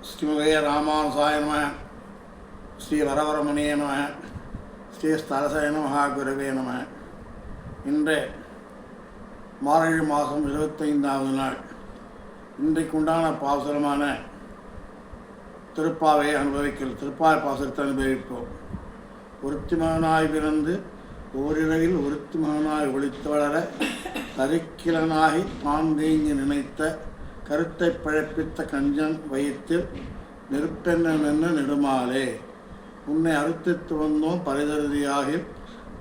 ஸ்ரீமதே ராமானுசாய நம. ஸ்ரீ வரவரமுனியே நம. ஸ்ரீ ஸ்தலசய நமஹா குருவே நம. இன்று மார்கழி மாதம் 25வது நாள். இன்றைக்கு உண்டான பாசுரமான திருப்பாவை திருப்பாவை பாசுரத்தை அனுபவிப்போம். ஒருத்தி மகனாய் பிறந்து ஓரிரவில் ஒருத்தி மகனாய் ஒளித்து வளர தரிக்கிலனாகி தான் தேங்கி நினைத்த கருத்தை பழப்பித்த கஞ்சன் வயிற்றில் நெருப்பென்ன நெடுமாலே உன்னை அறுத்தித்து வந்தோம் பரிதருதியாகி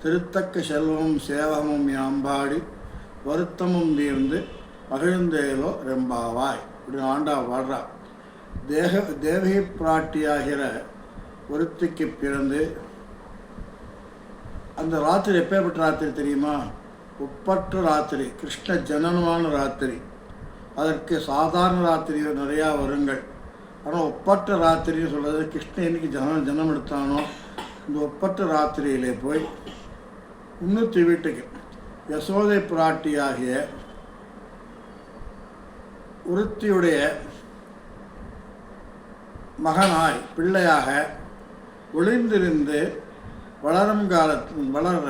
திருத்தக்க செல்வமும் சேவகமும் யாம்பாடி வருத்தமும் தீர்ந்து மகிழ்ந்தேலோ ரெம்பாவாய் இப்படி ஆண்டா பாடுறா. தேவகி பிராட்டியாகிற ஒருத்திக்கு பிறந்து அந்த ராத்திரி எப்பேற்பட்ட ராத்திரி தெரியுமா? ஒப்பற்ற ராத்திரி, கிருஷ்ண ஜனனமான ராத்திரி. அதற்கு சாதாரண ராத்திரி நிறையா வருங்கள். ஆனால் ஒப்பற்ற ராத்திரின்னு சொல்கிறது கிருஷ்ணன் என்னைக்கு ஜனம் எடுத்தானோ இந்த ஒப்பற்ற ராத்திரியிலே போய் இன்னொரு வீட்டுக்கு யசோதை பிராட்டியாகிய ஒருத்தியுடைய மகனாய் பிள்ளையாக ஒளிந்திருந்து வளரும் வளர்ற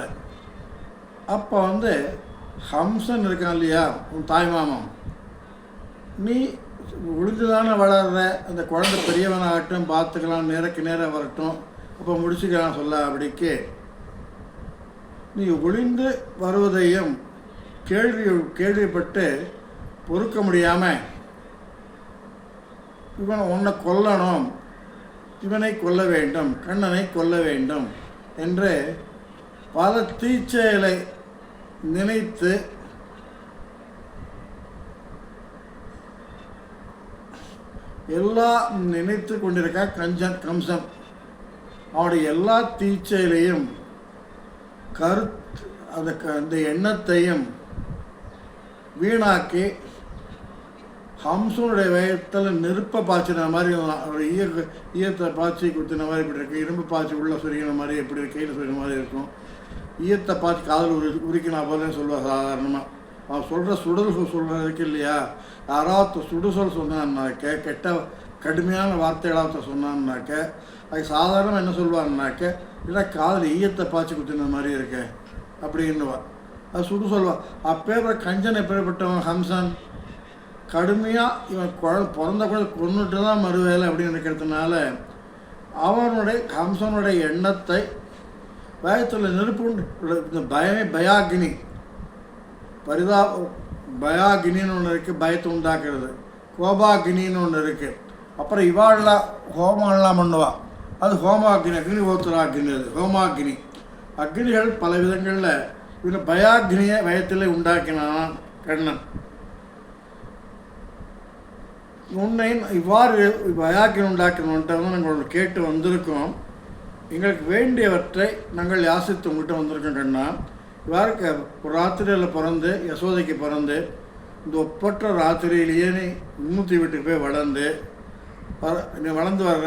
அப்போ ஹம்சன் இருக்கான் இல்லையா, உன் தாய்மாமன், நீ ஒளிந்துதானே வளர்ற, அந்த குழந்தை பெரியவனாகட்டும், பார்த்துக்கலாம், நேருக்கு நேரம் வரட்டும், அப்போ முடிச்சுக்கலாம் சொல்ல. அப்படிக்கு நீ ஒளிந்து வருவதையும் கேள்விப்பட்டு பொறுக்க முடியாமல் உன்னை கொல்லணும், இவனை கொல்ல வேண்டும், கண்ணனை கொல்ல வேண்டும் என்று பல தீச்செயலை நினைத்து எல்லாம் நினைத்து கொண்டிருக்கா கம்சன். அவனுடைய எல்லா தீச்சையிலையும் அந்த எண்ணத்தையும் வீணாக்கி ஹம்சனுடைய வயத்தில் நெருப்பை பாய்ச்சின மாதிரி, ஈயத்தை பாய்ச்சி குத்தின மாதிரி இப்படி இருக்குது, இரும்பு பாய்ச்சி உள்ளே சொரிக்கிற மாதிரி எப்படி கையில் சொரிக்கிற மாதிரி இருக்கும், ஈயத்தை பாய்ச்சி காதல் உரிக்கினா போல சொல்லுவாள். சாதாரணமாக அவன் சொல்கிற சொல்கிறதுக்கு இல்லையா, யாராவது சுடுசொல் சொன்னான்னாக்க, கெட்ட கடுமையான வார்த்தைகளாக சொன்னான்னாக்க அது சாதாரணமாக என்ன சொல்லுவாங்கனாக்க, இல்லை காதல் ஈயத்தை பாய்ச்சி குத்தின மாதிரி இருக்க அப்படின்னுவான். அது சுடு சொல்லுவான். அப்பேற்ப கஞ்சன் எப்பேற்பட்டவன் ஹம்சன், கடுமையாக இவன் பிறந்த குழந்தை கொண்டுட்டு தான் மறுவேலை அப்படின்னு நினைக்கிறதுனால ஹம்சனுடைய எண்ணத்தை பயத்தில் நெருப்பு இந்த பயாகினி பயாகினின்னு ஒன்று இருக்குது, பயத்தை உண்டாக்குறது. கோபாகினின்னு ஒன்று இருக்குது. அப்புறம் இவாள்லாம் ஹோமம்லாம் பண்ணுவாள், அது ஹோமாகினி, அக்னிஹோத்திராகினி, அது ஹோமாகினி. அக்னிகள் பல விதங்களில் இவனை பயாகினியை வயத்தில் உண்டாக்கினான் கண்ணன். உன்னை இவ்வாறு பயாகினி உண்டாக்கணுன்ட்டு நாங்கள் கேட்டு வந்திருக்கோம். எங்களுக்கு வேண்டியவற்றை நாங்கள் யாசித்து உங்கள்கிட்ட வந்திருக்கோம் கண்ணா. இவ்வாறு ஒரு ராத்திரியில் பிறந்து யசோதைக்கு பிறந்து இந்த ஒப்பற்ற ராத்திரியிலேயே நீ இன்னூற்றி வீட்டுக்கு போய் நீ வளர்ந்து வர்ற.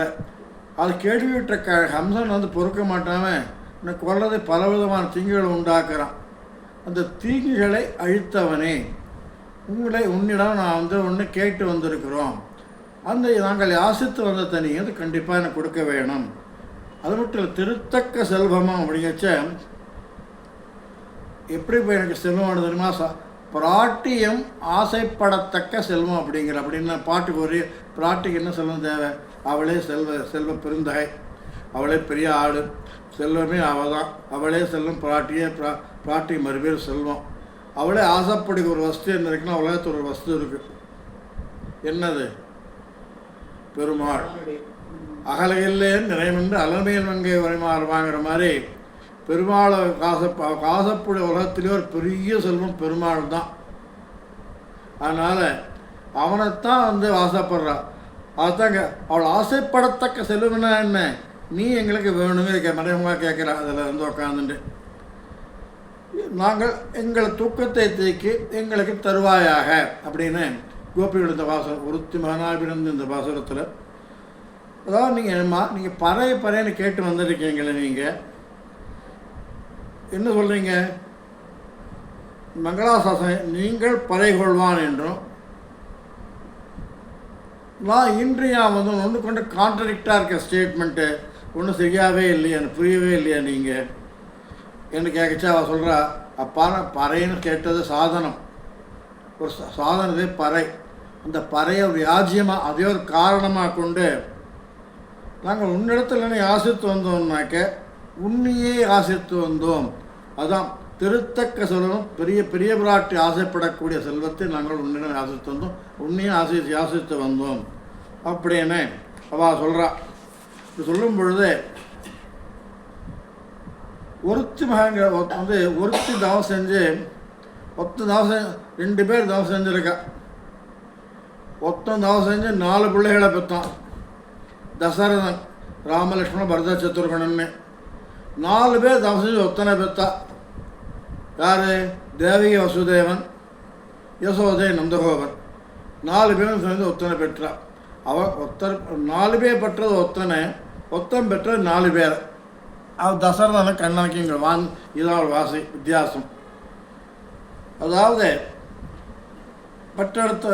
அது கேள்விவிட்ட ஹம்சன் பொறுக்க மாட்டாமல் என்னை கொல்லதை பலவிதமான தீங்குகளை உண்டாக்குறான். அந்த தீங்குகளை அழித்தவனே, உன்னிடம் நான் ஒன்று கேட்டு வந்திருக்கிறோம். நாங்கள் யாசித்து வந்த தனியை கண்டிப்பாக எனக்கு கொடுக்க வேணும். அது மட்டும் இல்லை, திருத்தக்க செல்வமாக அப்படிங்கச்ச எப்படி இப்போ எனக்கு செல்வம் தெரியுமா? பிராட்டியம் ஆசைப்படத்தக்க செல்வம் அப்படின்னு பாட்டுக்கு ஒரு பிராட்டிக்கு என்ன செல்வம் தேவை? அவளே செல்வ பெருந்தகை, அவளே பெரிய ஆடு, செல்வமே அவள் தான், அவளே செல்வம். பிராட்டி மறுபேர் செல்வம். அவளே ஆசைப்படுகிற ஒரு வஸ்து என்ன இருக்குன்னா, உலகத்தில் ஒரு வஸ்து இருக்குது. என்னது? பெருமாள். அகலையில்லே நிறைமென்று அலமையில் வங்கை வாங்குற மாதிரி பெருமாளை காசப்புடைய உலகத்திலே ஒரு பெரிய செல்வம் பெருமாள் தான். அதனால் அவனைத்தான் ஆசைப்படுறான். அதுதாங்க அவள் ஆசைப்படத்தக்க செல்வம்னா என்ன? நீ எங்களுக்கு வேணுங்க மறைமுகமாக கேட்குறா. அதில் உட்காந்துட்டு நாங்கள் எங்கள் தூக்கத்தை தேக்கி எங்களுக்கு தருவாயாக அப்படின்னு கோபியோட இந்த பாசுரம், ஒருத்தி மகனாபிருந்து இந்த பாசுரத்தில். அதாவது நீங்கள் பறையன்னு கேட்டு வந்துருக்கீங்களே, நீங்கள் என்ன சொல்கிறீங்க? மங்களாசாசனம் நீங்கள் பறை கொள்வான் என்றும் நான் இன்றையா வந்து ஒன்று கொண்டு கான்ட்ரடிக்டாக இருக்க ஸ்டேட்மெண்ட்டு ஒன்றும் சரியாகவே இல்லையா, எனக்கு புரியவே இல்லையா நீங்கள் என்று கேட்கச்சா அவள் சொல்கிறா, அப்பான பறைன்னு கேட்டது சாதனம், ஒரு சாதனதே பறை. அந்த பறையை வியாஜ்யமாக அதே ஒரு காரணமாக கொண்டு நாங்கள் உன்னிடத்தில் ஆசித்து வந்தோம்னாக்க உன்னையே ஆசித்து வந்தோம். அதான் திருத்தக்க செல்வம், பெரிய பெரிய பிராட்டி ஆசைப்படக்கூடிய செல்வத்தை நாங்கள் உன்னிடம் ஆசித்து வந்தோம், உன்னையும் ஆசித்து வந்தோம் அப்படின்னு அவள் சொல்கிறா. இப்படி சொல்லும் பொழுது ஒருத்தி மகங்க வந்து ஒருத்தி தவம் செஞ்சு தவம் 2 பேர் தவம் செஞ்சுருக்கா. தவம் செஞ்சு 4 பிள்ளைகளை பெற்றான். தசரதன், ராமலட்சுமண பரத சத்ருகணன்னு 4 பேர் தவம் செஞ்சு ஒத்தனை பெற்றா. யார்? தேவகி வசுதேவன், யசோதை, நந்தகோபன் 4 பேரும் சேர்ந்து ஒத்தனை பெற்றா. அவன் 4 பேர் பெற்றது ஒத்தன் பெற்றது 4 பேர். அவன் தசரதனை கண்ணனுக்கு இங்கே இதான் ஒரு வித்தியாசம். அதாவது பெற்றெடுத்த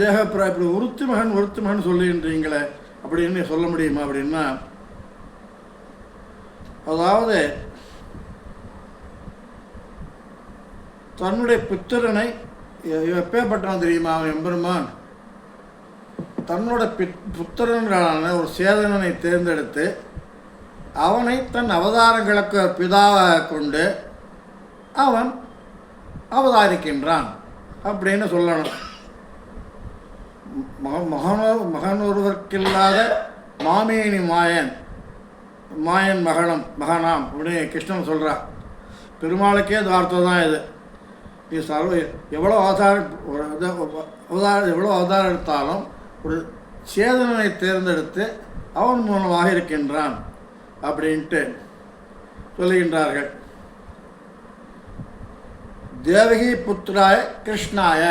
தேகப்பிராய் இப்படி ஒருத்தி மகன் சொல்லுகின்றீங்களே அப்படின்னு சொல்ல முடியுமா அப்படின்னா, அதாவது தன்னுடைய புத்திரனை எப்பேற்பட்டான் தெரியுமா? அவன் எம்பெருமான் தன்னோட புத்திரனான ஒரு சேதனனை தேர்ந்தெடுத்து அவனை தன் அவதாரங்களுக்கு பிதாவாக கொண்டு அவன் அவதாரிக்கின்றான் அப்படின்னு சொல்லணும். மகன் ஒருவர்க்கில்லாத மாமேனி மாயன் மகனாம் அப்படின்னு கிருஷ்ணன் சொல்கிறான். பெருமாளுக்கே இந்த வார்த்தை தான் இது. நீ எவ்வளோ அவதாரம் எடுத்தாலும் ஒரு சேதனனை தேர்ந்தெடுத்து அவன் மூலமாக இருக்கின்றான் அப்படின்ட்டு சொல்லுகின்றார்கள். தேவகி புத்திராய கிருஷ்ணாய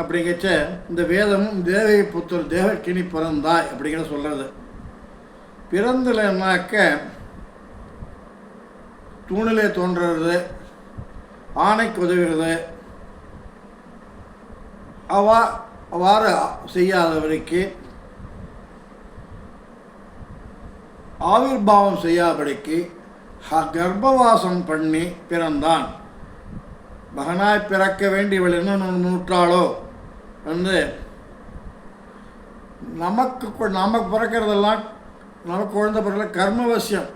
அப்படிங்கச்ச இந்த வேதமும் தேவகி தேவகினி பிறந்தாய் அப்படிங்கிற சொல்கிறது. பிறந்தலைன்னாக்க தூணிலே தோன்றுறது, ஆணைக்கு உதவுகிறது, அவ்வாறு செய்யாதபடிக்கு ஆவிர்பாவம் செய்யாதபடிக்கு கர்ப்பவாசம் பண்ணி பிறந்தான். மகனாய் பிறக்க வேண்டியவள் என்ன நூற்றாளோ வந்து நமக்கு பிறக்கிறதெல்லாம் நமக்கு குழந்தை பிறகு கர்மவசியம்,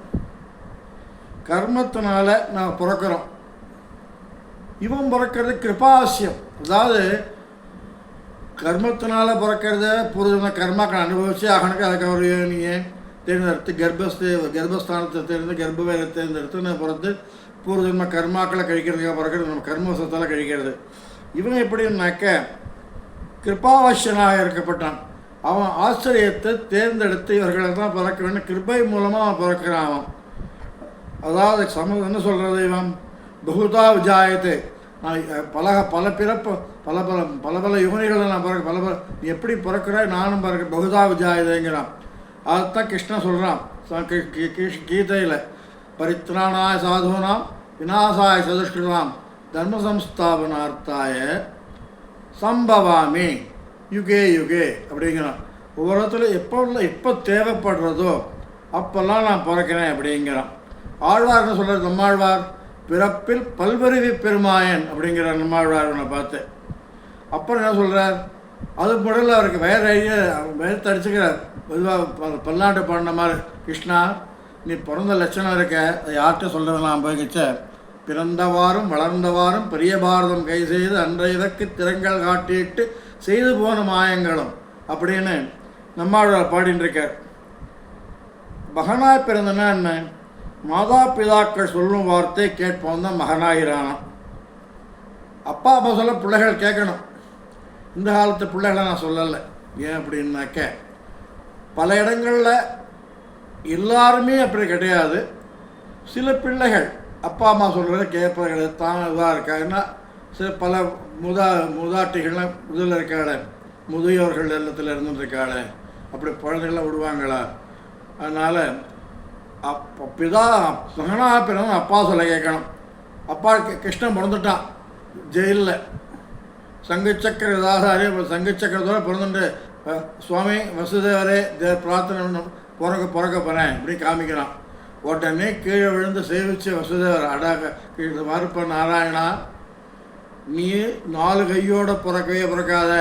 கர்மத்தினால நாம் பிறக்கிறோம். இவன் பிறக்கிறது கிருபாவசியம். அதாவது கர்மத்தினால பிறக்கிறத பூர்வ கர்மாக்களை அனுபவித்து ஆகணுக்கு அதுக்கு அவர் நீங்கள் தேர்ந்தெடுத்து கர்ப்பஸ்தானத்தை தேர்ந்து கர்ப்பவேலை தேர்ந்தெடுத்து நான் பிறந்து பூர்வஜன்ம கர்மாக்களை கழிக்கிறதுக்காக பிறக்கிறது, நம்ம கர்மவசத்தால் கழிக்கிறது. இவன் எப்படின்னாக்க கிருபாவசியனாக இருக்கப்பட்டான். அவன் ஆச்சரியத்தை தேர்ந்தெடுத்து இவர்களை தான் பிறக்க வேண்டும், கிருபை மூலமாக அவன் பிறக்கிறான். அவன் அதாவது என்ன சொல்கிறது, இவன் பகுதா விஜாயத்தை, நான் பல பிறப்பு பல யுகனிகளை நான் பிறக்க நீ எப்படி பிறக்கிறாய் நானும் பிறக்க பகுதா விஜாயதைங்கிறான். அதுதான் கிருஷ்ணன் சொல்கிறான் கீதையில், பரித்ராணாய சாதுனாம் விநாசாய சதுஷ்கிருதாம் தர்ம சம்ஸ்தாபனார்த்தாய சம்பவாமி யுகே யுகே அப்படிங்கிறான். ஒவ்வொருத்தரும் எப்போ தேவைப்படுறதோ அப்போல்லாம் நான் பிறக்கிறேன் அப்படிங்கிறான். ஆழ்வார்னு சொல்கிறது நம்மாழ்வார், பிறப்பில் பல்வருவி பெருமாயன் அப்படிங்கிற நம்மாழ்வார்னை பார்த்து. அப்புறம் என்ன சொல்கிறார், அது முதல்ல அவருக்கு வயத்தை அடிச்சுக்கிறார். பொதுவாக பல்லாண்டு பாடின மாதிரி, கிருஷ்ணா நீ பிறந்த லட்சணம் இருக்க, அதை யார்கிட்ட சொல்கிறதெல்லாம் போய்கிச்ச, பிறந்தவாறும் வளர்ந்தவாறும் பெரிய பாரதம் கை செய்து அன்றையதற்கு திறங்கள் காட்டிட்டு செய்து போன மாயங்களும் அப்படின்னு நம்மாழ்வார் பாடின்னு இருக்கார். மகனாய் பிறந்தனா என்ன, மாதா பிதாக்கள் சொல்லும் வார்த்தை கேட்போம் தான் மகனாகிறானாம். அப்பா அம்மா சொல்ல பிள்ளைகள் கேட்கணும். இந்த காலத்து பிள்ளைகளை நான் சொல்லலை. ஏன் அப்படின்னாக்க பல இடங்களில் எல்லாருமே அப்படி கிடையாது. சில பிள்ளைகள் அப்பா அம்மா சொல்கிறத கேட்பது தான் இதாக இருக்காங்கன்னா, சில பல மூதாட்டிகள்லாம் இதில் இருக்காளே, முதியோர்கள் இல்லத்தில் இருந்துருக்காளே, அப்படி குழந்தைகள்லாம் விடுவாங்களா? அதனால் மகனாக பிறந்த அப்பா சொல்ல கேட்கணும். அப்பா கிருஷ்ணன் பிறந்துட்டான் ஜெயிலில், சங்கச்சக்கர விதாதாரி சங்கச்சக்கரத்தோட பிறந்துட்டு சுவாமி வசுதேவரே பிரார்த்தனை பிறக்க போகிறேன் இப்படி காமிக்கிறான். உடனே கீழே விழுந்து சேவிச்சு வசுதேவர் அடாக கீழே மறுப்ப நாராயணா, நீ 4 கையோட பிறக்காத.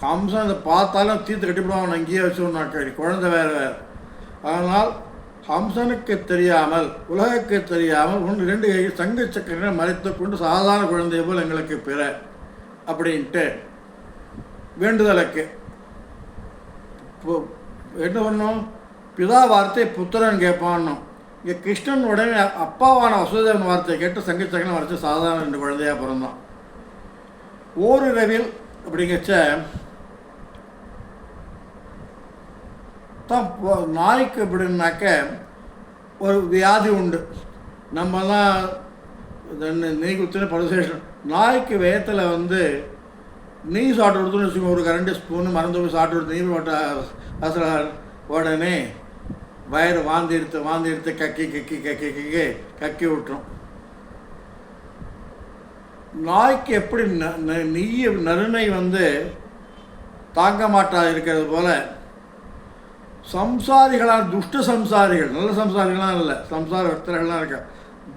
ஹம்சன் அதை பார்த்தாலும் தீர்த்து கட்டிவிடுவான், அங்கேயே வச்சுனாக்க குழந்தை வேறு. ஆனால் ஹம்சனுக்கு தெரியாமல் உலகுக்கு தெரியாமல் 2 கை சங்கு சக்கரனை மறைத்து கொண்டு சாதாரண குழந்தை போல் எங்களுக்கு பிற அப்படின்ட்டு வேண்டுதலுக்கு என்ன பண்ணோம், பிதா வார்த்தை புத்திரன் கேட்பான்னு. இங்கே கிருஷ்ணன் உடனே அப்பாவான வசுதேவன் வார்த்தையை கேட்டு சங்கு சக்கரனை மறைச்சு சாதாரண 2 குழந்தையாக பிறந்தான். ஓரிரவில் அப்படிங்கச்ச தான் நாய்க்கு எப்படின்னாக்க ஒரு வியாதி உண்டு. நம்மலாம் நெய் குத்துன்னு பரிசேஷன் நாய்க்கு வேத்தில் நெய் சாப்பிட்டு கொடுத்துன்னு வச்சுக்கோங்க, ஒரு 2 ஸ்பூனு மறந்து போய் சாப்பிட்டு கொடுத்து நெய் போட்ட உடனே வயிறு வாந்தி எடுத்து கக்கி விட்டுரும். நாய்க்கு எப்படி நெய் நறுனை தாங்க மாட்டாது இருக்கிறது போல சம்சாரிகளான துஷ்ட சம்சாரிகள், நல்ல சம்சாரிகளாம் இல்லை, சம்சார பக்தர்கள்லாம் இருக்க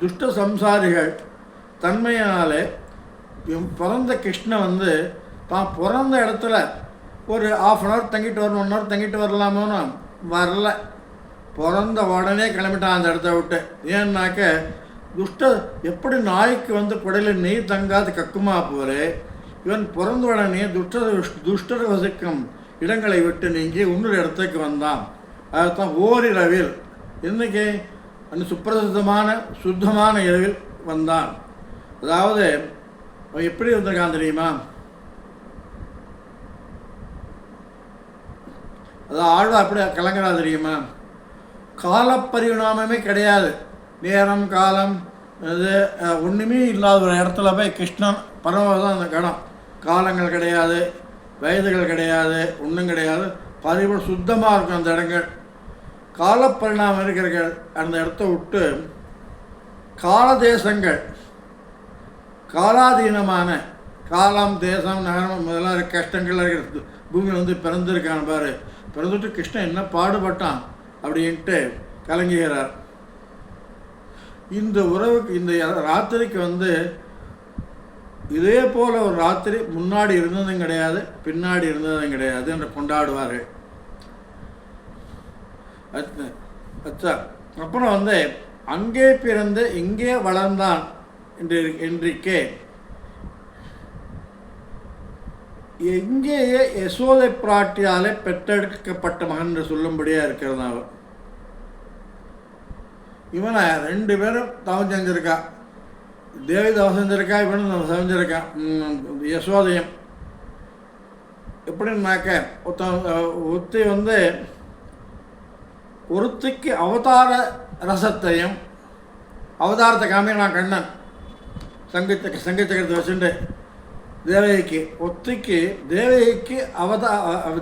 துஷ்ட சம்சாரிகள் தன்மையினாலே பிறந்த கிருஷ்ணன் தான் பிறந்த இடத்துல ஒரு 1/2 hour தங்கிட்டு வரணும், 1 hour தங்கிட்டு வரலாமோன்னு வரல. பிறந்த உடனே கிளம்பிட்டான் அந்த இடத்த விட்டு. ஏன்னாக்க எப்படி நாய்க்கு குடையில் நெய் தங்காது கக்குமா போரு, இவன் பிறந்த உடனே துஷ்டர் வசிக்கும் இடங்களை விட்டு நீங்கி இன்னொரு இடத்துக்கு வந்தான். அதுதான் ஓரிரவில், இன்னைக்கு அந்த சுப்பிரசித்தமான சுத்தமான இரவில் வந்தான். அதாவது அவன் எப்படி வந்திருக்கான் தெரியுமா, அதான் ஆழ்வா அப்படி கலங்கிறா தெரியுமா, காலப்பரிணாமமே கிடையாது, நேரம் காலம் இது ஒன்றுமே இல்லாத ஒரு இடத்துல போய் கிருஷ்ணன் பரமதான் அந்த இடம். காலங்கள் கிடையாது, வயதுகள் கிடையாது, ஒன்றும் கிடையாது, பரிபூர்ண சுத்தமாக இருக்கும் அந்த இடங்கள். காலப்பரிணாமம் இருக்கிற அந்த இடத்த விட்டு காலதேசங்கள் காலாதீனமான காலம் தேசம் நகரம் முதலாக கஷ்டங்கள் இருக்கிறது பூமியில் பிறந்திருக்கான பாரு. பிறந்துட்டு கிருஷ்ணன் என்ன பாடுபட்டான் அப்படின்ட்டு கலங்குகிறார். இந்த உறவுக்கு இந்த ராத்திரிக்கு இதே போல் ஒரு ராத்திரி முன்னாடி இருந்ததும் கிடையாது, பின்னாடி இருந்ததும் கிடையாது என்று கொண்டாடுவார்கள். அச்சா அப்புறம் அங்கே பிறந்து இங்கே வளர்ந்தான் என்றிக்கே எங்கேயே யசோதை பிராட்டியாலே பெற்றெடுக்கப்பட்ட மகன் என்று சொல்லும்படியாக இருக்கிறது. அவர் இவனை 2 பேரும் தவம் செஞ்சிருக்கா, தேவி தவம் செஞ்சிருக்கா, இவனும் செஞ்சிருக்கான் யசோதையும். எப்படின்னாக்க ஒருத்தி ஒருத்திக்கு அவதார ரசத்தையும் அவதாரத்தை காமிக்கிறான் கண்ணன் சங்கச்சக்கரத்தை வச்சுட்டு தேவகிக்கு. ஒத்திக்கு தேவகிக்கு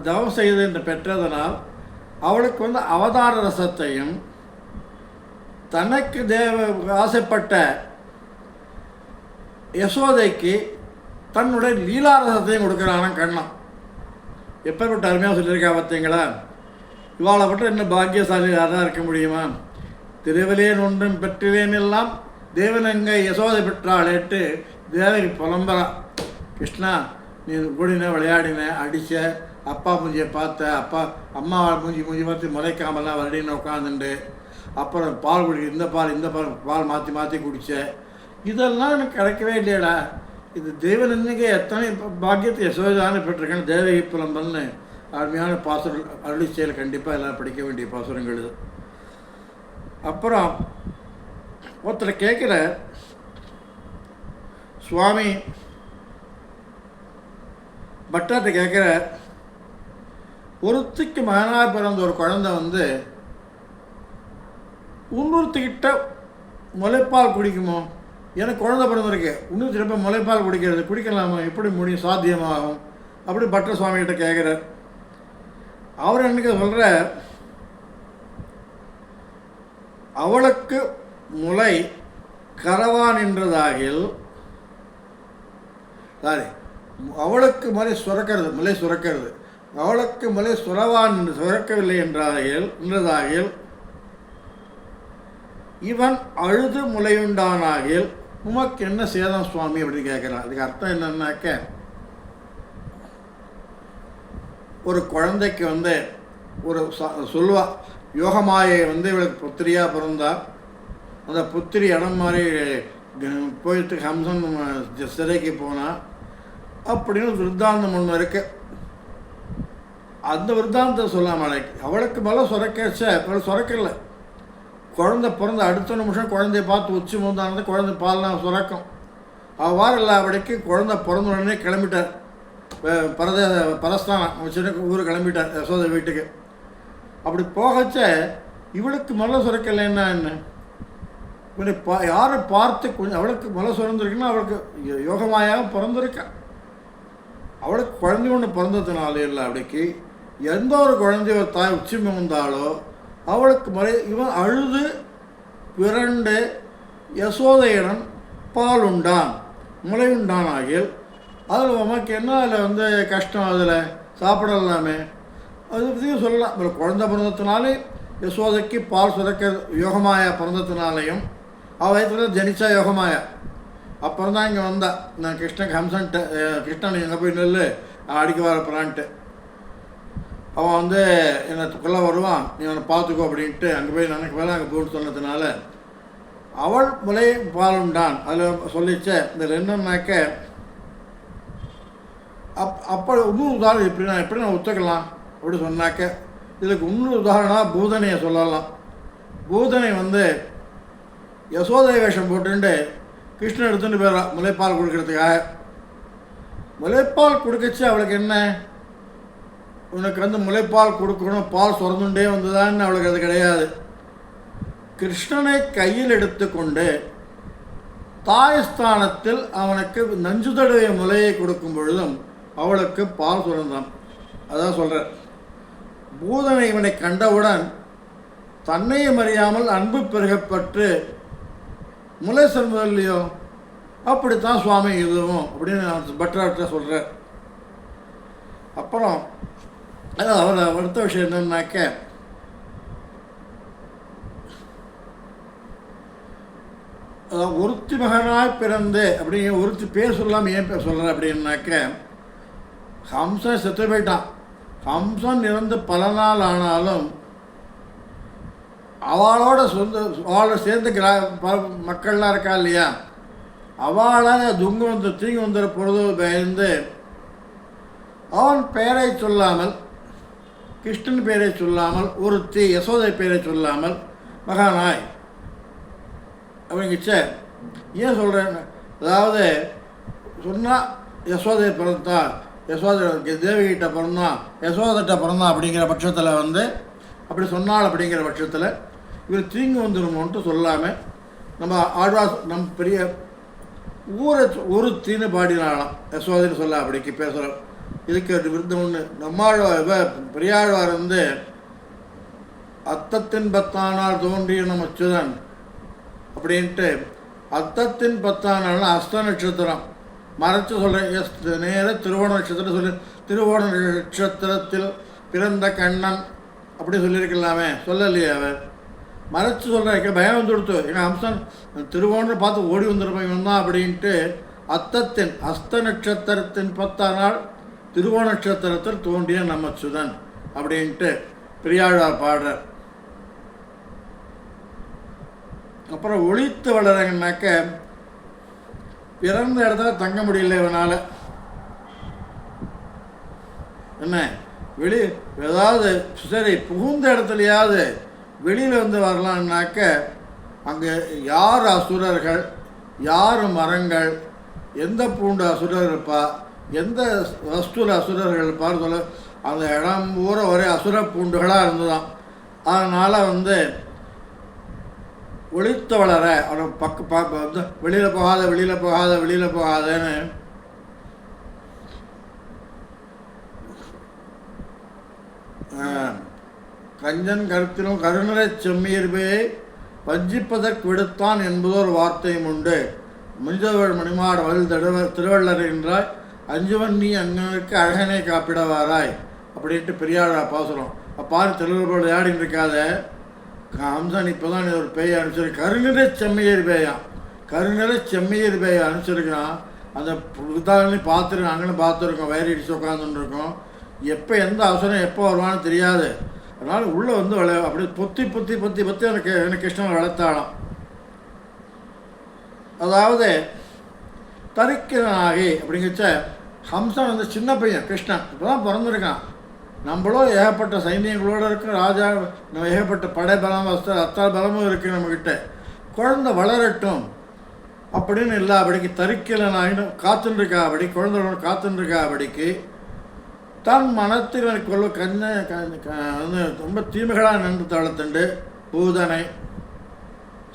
தவம் செய்து என்று பெற்றதனால் அவளுக்கு அவதார ரசத்தையும் தனக்கு ஆசைப்பட்ட யசோதைக்கு தன்னுடைய லீலாரசத்தையும் கொடுக்குறான் கண்ணன். எப்பேற்பட்ட அருமையாக சொல்லியிருக்கா பார்த்தீங்களா. இவாளை மட்டும் இன்னும் பாக்கியசாலியாக தான் இருக்க முடியுமா. திருவிலேன் ஒன்றும் பெற்றிலேன் எல்லாம் தேவனங்கை யசோதை பெற்றாளேட்டு தேவகி புலம்புறான். கிருஷ்ணா, நீ கூடின விளையாடின, அடித்த, அப்பா மூஞ்சியை பார்த்த, அம்மா மூஞ்சி பார்த்து முளைக்காமலாம் வருடின்னு உட்காந்துண்டு, அப்புறம் பால் இந்த பால் மாற்றி குடித்த, இதெல்லாம் எனக்கு கிடைக்கவே இல்லையடா. இது தெய்வன் இன்னைக்கு எத்தனை பாக்கியத்தை யசோதான்னு பெற்றிருக்கேன்னு தேவகி புலம்பல்னு அருமையான பாசுரம் அருளி செயல். கண்டிப்பாக எல்லாம் படிக்க வேண்டிய பாசுரங்கள் இது. அப்புறம் ஒருத்தர் கேட்குற சுவாமி பட்டத்தை கேட்குற, ஒருத்திக்கு மகனாக பிறந்த ஒரு குழந்தை இன்னொருத்திக்கிட்ட முளைப்பால் குடிக்குமோ? எனக்கு குழந்தை பிறந்திருக்கு, இன்னும் திரும்ப முளைப்பால் குடிக்கலாமா? எப்படி முடியும், சாத்தியமாகும்? அப்படி பட்டர் சுவாமிகிட்ட கேட்குறார். அவர் என்னைக்கு சொல்கிற, அவளுக்கு முளை கரவான் என்றதாகில் சாரி அவளுக்கு மலை சுரக்கிறது, மலை சுரக்கிறது. அவளுக்கு மலை சுரவான் என்று சுரக்கவில்லை என்றதாகில் இவன் அழுது முலையுண்டானாகில் உமக்கு என்ன சேதம் சுவாமி அப்படின்னு கேட்குறான். அதுக்கு அர்த்தம் என்னன்னாக்க, ஒரு குழந்தைக்கு ஒரு சொல்வா யோகமாயை இவளுக்கு புத்திரியாக பிறந்தா, அந்த புத்திரி இடம் மாதிரி போயிட்டு ஹம்சன் சிறைக்கு போனால் அப்படின்னு விருத்தாந்தம் ஒன்று இருக்கு. அந்த விருத்தாந்தத்தை சொல்லாமல் அவளுக்கு மேலே சுரக்கச்ச அவள் சுரக்கலை. குழந்தை பிறந்த அடுத்த நிமிஷம் குழந்தைய பார்த்து உச்சி மூந்தானது குழந்தை பால்லாம் சுரக்கும். அவ்வாறு இல்லாபடிக்கு குழந்தை பிறந்த உடனே கிளம்பிட்டார் பரஸ்தானம் சின்ன ஊர் கிளம்பிட்டார் யசோதை வீட்டுக்கு. அப்படி போகச்ச இவளுக்கு மலை சுரக்கலைன்னா என்ன, யாரை பார்த்து கொஞ்சம் அவளுக்கு மலை சுரந்துருக்குன்னா அவளுக்கு யோகமாயாக பிறந்திருக்கா. அவளுக்கு குழந்தை ஒன்று பிறந்ததுனால இல்லை, அப்படிக்கு எந்த ஒரு குழந்தைய ஒரு தாய் உச்சி வந்தாலோ அவளுக்கு இவன் அழுது பிறண்டு யசோதையிடம் பால் உண்டான் முளை உண்டான் ஆகில் அதில் உமக்கு என்ன அதில் கஷ்டம், அதில் சாப்பிடலாமே அது பற்றியும் சொல்லலாம். அப்புறம் குழந்தை பிறந்ததுனாலே யசோதைக்கு பால் சுரக்க யோகமாயா பிறந்ததுனாலையும் அவள் வயத்தில் ஜனிச்சா யோகமாயா. அப்புறம் தான் இங்கே வந்தா, நான் ஹம்சன்ட்ட கிருஷ்ணன் எங்கே போய் நெல் அடிக்க வரப்போறான்ட்டு. அவன் என்னை கொல்ல வருவான், நீ அவனை பார்த்துக்கோ அப்படின்ட்டு அங்கே போய் எனக்கு மேலே அங்கே போன்னு சொன்னதுனால அவள் முளை பால் உண்டான் அதில் சொல்லிச்ச. இந்த என்னன்னாக்க அப்போ இன்னொரு உதாரணம் எப்படி நான் ஒத்துக்கலாம் அப்படி சொன்னாக்க, இதுக்கு இன்னொரு உதாரணம் பூதனையை சொல்லலாம். பூதனை யசோதை வேஷம் போட்டுண்டு கிருஷ்ணன் எடுத்துகிட்டு போயிடறான் முளைப்பால் கொடுக்கறதுக்காக. முளைப்பால் கொடுக்கச்சு அவளுக்கு என்ன, உனக்கு முளைப்பால் கொடுக்கணும் பால் சுரந்துண்டே வந்ததான்னு அவளுக்கு அது கிடையாது. கிருஷ்ணனை கையில் எடுத்துக்கொண்டு தாயஸ்தானத்தில் அவனுக்கு நஞ்சு தடவைய முலையை கொடுக்கும் பொழுதும் அவளுக்கு பால் சுரந்தான். அதான் சொல்கிற. பூதனை இவனை கண்டவுடன் தன்னையும் அறியாமல் அன்பு பெருகப்பட்டு முலை சொல்வது இல்லையோ, அப்படித்தான் சுவாமி இதுவும் அப்படின்னு பட்டர்கிட்ட சொல்கிறார். அப்புறம் அதாவது அவர் அடுத்த விஷயம் என்னன்னாக்க, ஒருத்தி மகனாய் பிறந்து அப்படிங்கிற ஒருத்தி பேர் சொல்லாமல் ஏன் பேர் சொல்கிற அப்படின்னாக்க, ஹம்சன் செத்து போயிட்டான். ஹம்சன் இறந்து பல நாள் ஆனாலும் அவளோட அவளோட சேர்ந்து மக்கள்லாம் இருக்கா இல்லையா, அவளால் தீங்கு வந்துட பொழுது பயந்து அவன் பெயரை சொல்லாமல், கிருஷ்ணன் பெயரை சொல்லாமல், ஒருத்தி யசோதை பெயரை சொல்லாமல் மகானாய் அப்படிங்கிச்ச. ஏன் சொல்கிறேன், அதாவது சொன்னால் யசோதை பிறந்தா, யசோதை தேவிகிட்ட பிறந்தான், யசோதைகிட்ட பிறந்தான் அப்படிங்கிற பட்சத்தில் அப்படி சொன்னால் அப்படிங்கிற பட்சத்தில் இவர் தீங்கு வந்துடுமோன்ட்டு சொல்லாமல் நம்ம நம் பெரிய ஊரை ஒரு தீனு பாடினாலாம் யசோதைன்னு சொல்ல அப்படிக்கு பேசுகிறோம். இதுக்கு விருந்தம் ஒன்று நம்மாழ்வார் பெரியாழ்வார் அத்தத்தின் 10 நாள் தோன்றிய நம்ம அச்சுதன் அப்படின்ட்டு அத்தத்தின் 10 நாள்னா அஸ்த நட்சத்திரம் மறைச்சு சொல்கிறேன். நேர திருவோண நட்சத்திரம் சொல்லி திருவோண நட்சத்திரத்தில் பிறந்த கண்ணன் அப்படி சொல்லியிருக்கலாமே, சொல்லலையே அவர் மறைச்சு சொல்கிற. பயம் வந்து கொடுத்து எங்கள் ஹம்சன் திருவோணம் பார்த்து ஓடி வந்துருப்பாங்க வந்தான் அப்படின்ட்டு அத்தத்தின் அஸ்த நட்சத்திரத்தின் 10 நாள் திருவோண நட்சத்திரத்தில் தோன்றிய நம்ம சுதன் அப்படின்ட்டு பெரியாழ்வார் பாடுறார். அப்புறம் ஒளித்து வளரங்கன்னாக்க, பிறந்த இடத்துல தங்க முடியல இவனால், என்ன வெளி ஏதாவது சரி புகுந்த இடத்துலையாவது வெளியில் வரலான்னாக்க, அங்கே யார் அசுரர்கள் யார் மரங்கள் எந்த பூண்டு அசுரர் இருப்பா எந்த வஸ்துல அசுரர்கள் இருப்பார் சொல்ல, அந்த இடம் பூரா ஒரே அசுர பூண்டுகளாக இருந்துதான். அதனால் ஒளித்த வளர அவனை வெளியில் போகாதன்னு கஞ்சன் கருத்திலும் கருணரை செம்மீர்பையை வஞ்சிப்பதற்கு விடுத்தான் என்பதோர் வார்த்தையும் உண்டு. முஞ்சவள் மணிமாட வல் திருவள்ளர் என்றாய் அஞ்சுவன் நீ அங்கனுக்கு அழகனை காப்பிடவாராய் அப்படின்ட்டு பெரியாழா பாசுறோம். பாரு தெலுங்குபோடு ஆடின்னு இருக்காத, ஹம்சன் இப்போ தான் ஒரு பேயை அனுப்பிச்சிருக்கு, கருநிற செம்மையர் பேயான், கருநிற செம்மையர் பேயை அனுப்பிச்சிருக்கான். அந்த புத்தாங்களையும் பார்த்துருக்கோம், அங்கன்னு பார்த்துருக்கோம், வயிறு இடிச்சு உட்காந்துருக்கோம். எப்போ எந்த அவசரம் எப்போ வருவான்னு தெரியாது. அதனால் உள்ளே வந்து அப்படி பொத்தி பொத்தி பொத்தி பொத்தி எனக்கு கிருஷ்ணன் வளர்த்தாளாம். அதாவது தரிக்கிறனாகி அப்படிங்கச்ச ஹம்சன் வந்து சின்ன பையன், கிருஷ்ணன் இப்போ தான் பிறந்திருக்கான். நம்மளும் ஏகப்பட்ட சைன்யங்களோடு இருக்கும், ராஜா ஏகப்பட்ட படைபலம் அத்தால் பலமும் இருக்குது நம்மக்கிட்ட. குழந்தை வளரட்டும் அப்படின்னு இல்லை அப்படிக்கு தரிக்கலனாகினும் காத்துருக்கா அப்படி குழந்தைகளோட காத்துருக்கா அப்படிக்கு தன் மனத்தில் எனக்கு கொள்ள வந்து ரொம்ப தீமைகளாக நின்று தளர்த்துண்டு பூதனை,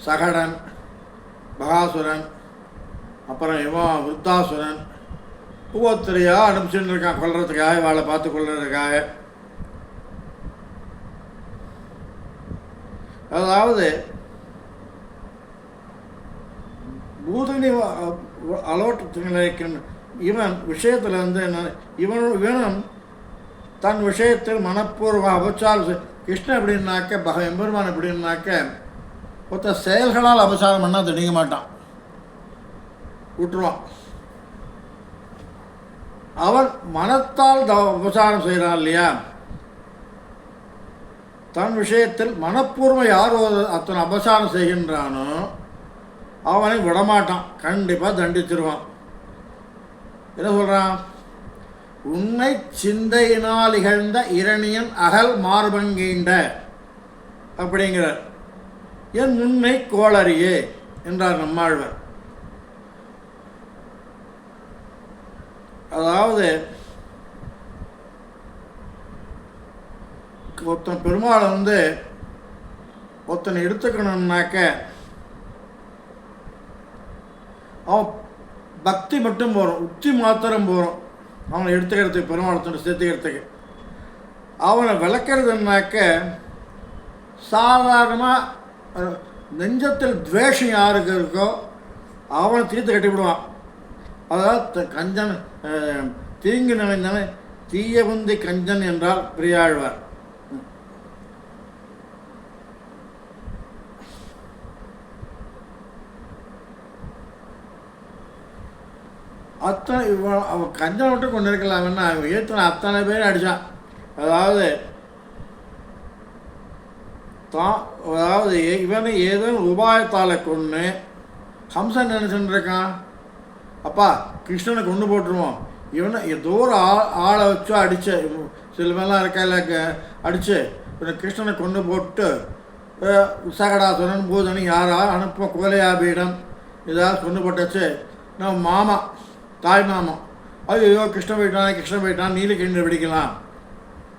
சகடன், பகாசுரன், அப்புறம் இவன் விருத்தாசுரன் ஒவ்வொருத்தரையாக அனுப்பிச்சுட்டு இருக்கான் கொல்றதுக்காக, வாழை பார்த்து கொள்றதுக்காக. அதாவது பூதனி அலோட்டத்துக்கு இவன் விஷயத்தில் வந்து என்ன, இவனும் தன் விஷயத்தில் மனப்பூர்வ அபச்சாரம் கிருஷ்ணன் எப்படின்னாக்க எம்பெருமான் எப்படின்னாக்க ஒருத்த செயல்களால் அபச்சாரம் பண்ணால் திணிக்க மாட்டான், விட்டுருவான். அவன் மனத்தால் உபசாரம் செய்கிறான் இல்லையா, தன் விஷயத்தில் மனப்பூர்வம் யார் அத்தனை அபசாரம் செய்கின்றானோ அவனை விடமாட்டான், கண்டிப்பாக தண்டிச்சிருவான். என்ன சொல்கிறான், உன்னை சிந்தையினால் இகழ்ந்த இரணியன் அகல் மார்பங்கீண்ட அப்படிங்கிறார். என் உன்னை கோளறியே என்றார் நம்மாழ்வர். அதாவது ஒருத்தன் பெருமாளை வந்து ஒருத்தனை எடுத்துக்கணும்னாக்க அவன் பக்தி மட்டும் போகிறோம், உச்சி மாத்திரம் போகிறோம் அவனை எடுத்துக்கிறதுக்கு, பெருமாளத்தோட சேர்த்துக்கிறதுக்கு. அவனை விளக்கிறதுனாக்க சாதாரணமாக நெஞ்சத்தில் துவேஷம் யாருக்கு இருக்கோ அவனை தீர்த்து கட்டிவிடுவான். அதாவது கஞ்சன் தீங்கு நினைந்தன தீய புந்தி கஞ்சன் என்றால் பெரியாழ்வார். அத்தனை அவன் கஞ்சன் விட்டு கொண்டு இருக்கலாம்னா அவன் ஏற்றின அத்தனை பேர் அடித்தான். அதாவது அதாவது இவனை ஏதோ உபாயத்தால் கொண்டு ஹம்சன் நினைச்சுட்டு இருக்கான், அப்பா கிருஷ்ணனை கொண்டு போட்டுருவோம், இவனை ஏதோ ஒரு ஆளை வச்சோ அடிச்சு சில மேலாம் இருக்கையில் அடித்து இவனை கிருஷ்ணனை கொண்டு போட்டு சகடாசுரன் பூதனி யாரா அனுப்ப கோலையாபீடம் ஏதாவது கொண்டு போட்டாச்சு. நம்ம மாமா தாய் மாமா ஐயோ கிருஷ்ணன் போயிட்டான் நீலகிண்ணு பிடிக்கலாம்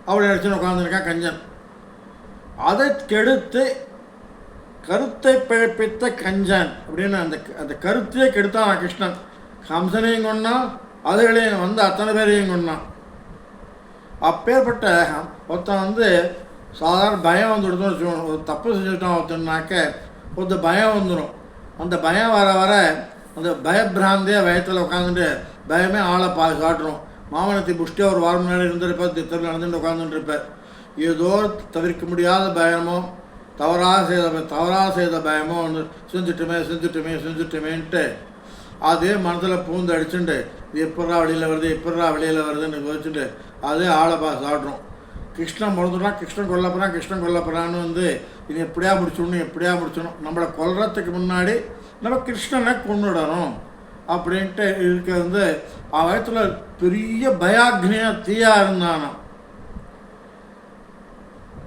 அப்படி நினச்சின்னு உட்காந்துருக்கான் கஞ்சன். அதை கெடுத்து கருத்தை பிழைப்பித்த கஞ்சன் அப்படின்னு அந்த கருத்தையே கெடுத்தான் கிருஷ்ணன். ஹம்சனையும் கொண்டான், அதுகளையும் வந்து அத்தனை பேரையும் கொண்டான். அப்பேற்பட்ட ஒருத்தன் வந்து சாதாரண பயம் வந்துடுதுன்னு வச்சுக்கணும். ஒரு தப்பு செஞ்சுட்டான் ஒருத்தனாக்க ஒருத்தர் பயம் வந்துடும். அந்த பயம் வர வர அந்த பயபிராந்தியாக வயத்தில் உட்காந்துட்டு பயமே ஆளை காட்டுறோம். மாமனத்தை புஷ்டியாக ஒரு வாரம் முன்னாடி இருந்திருப்பார், திட்டம் நடந்துட்டு உட்காந்துட்டுருப்பார். ஏதோ தவிர்க்க முடியாத பயமோ தவறாக செய்த பயமோ ஒன்று செஞ்சுட்டுமேன்ட்டு அதே மனசில் பூந்து அடிச்சுட்டு இது எப்படா வெளியில் வருதுன்னு யோசிச்சுட்டு அதே ஆளை சாப்பிட்றோம். கிருஷ்ணன் பிறந்துட்டான், கிருஷ்ணன் கொல்லப்போறான்னு வந்து இது எப்படியா முடிச்சிடணும், நம்மளை கொல்றதுக்கு முன்னாடி நம்ம கிருஷ்ணனை கொண்டுடணும் அப்படின்ட்டு இருக்க வந்து வயத்தில் பெரிய பயாக்னியாக தீயாக இருந்தானா.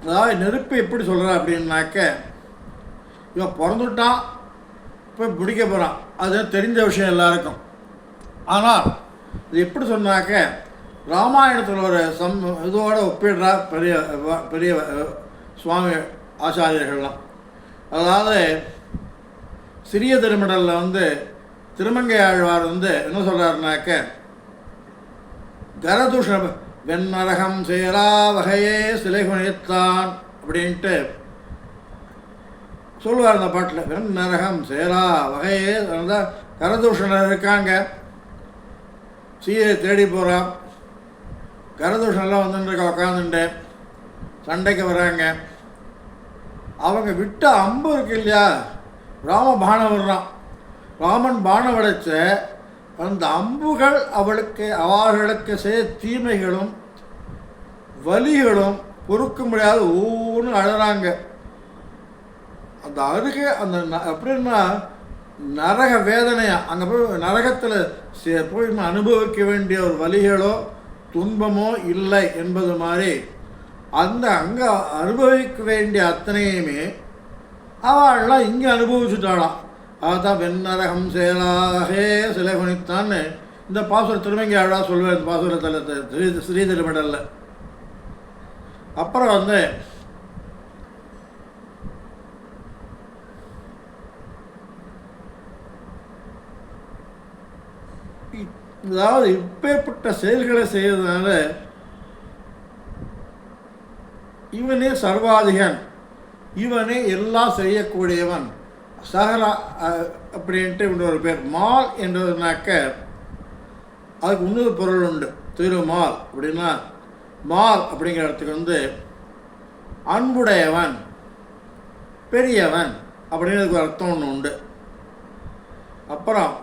அதாவது நெருப்பு எப்படி சொல்கிறா அப்படின்னாக்க இவன் பிறந்துட்டான் இப்போ பிடிக்க போகிறான், அது தெரிஞ்ச விஷயம் எல்லாருக்கும். ஆனால் இது எப்படி சொன்னாக்க ராமாயணத்தில் ஒரு இதோட ஒப்பிடுறா பெரிய சுவாமி ஆச்சாரியர்கள்லாம். அதாவது சிறிய திருமடலில் வந்து திருமங்கை ஆழ்வார் வந்து என்ன சொல்கிறாருனாக்க கரதூஷண வெண்ணரகம் சேரா வகையே சிலை குணித்தான் அப்படின்ட்டு சொல்லுவார் அந்த பாட்டில். வெண்ணரகம் சேரா வகையே கரதூஷணர் இருக்காங்க, சீதையை தேடி போகிறான். கரதூஷணெல்லாம் வந்துட்டுருக்க உக்காந்துட்டு சண்டைக்கு வராங்க. அவங்க விட்ட அம்பு இருக்கு இல்லையா, ராம பானம் விடுறான். ராமன் பானம் விடைச்ச அந்த அம்புகள் அவர்களுக்கு செய்ய தீமைகளும் வலிகளும் பொறுக்க முடியாது ஒவ்வொன்று அழறாங்க. அந்த அருகே அந்த எப்படின்னா நரக வேதனையா, அங்கே போய் நரகத்தில் போய் அனுபவிக்க வேண்டிய ஒரு வலிகளோ துன்பமோ இல்லை என்பது மாதிரி அந்த அங்கே அனுபவிக்க வேண்டிய அத்தனையுமே அவள்லாம் இங்கே அனுபவிச்சுட்டாளாம். அதுதான் வெண்ணரகம் சேலாகே சிலை குனித்தான்னு இந்த பாசுர திருமங்கி அழகா சொல்லுவேன். இந்த பாசுரத்தில் ஸ்ரீதிருமடலில் அப்புறம் அதாவது இப்பேற்பட்ட செயல்களை செய்யறதுனால இவனே சர்வாதிகன், இவனே எல்லாம் செய்யக்கூடியவன், சகரா அப்படின்ட்டு இன்னொரு பேர். மால் என்றதுனாக்க அதுக்கு இன்னொரு பொருள் உண்டு. திருமால் அப்படின்னா மால் அப்படிங்கிற இடத்துக்கு அன்புடையவன், பெரியவன் அப்படிங்கிறதுக்கு ஒரு அர்த்தம் ஒன்று உண்டு. அப்புறம்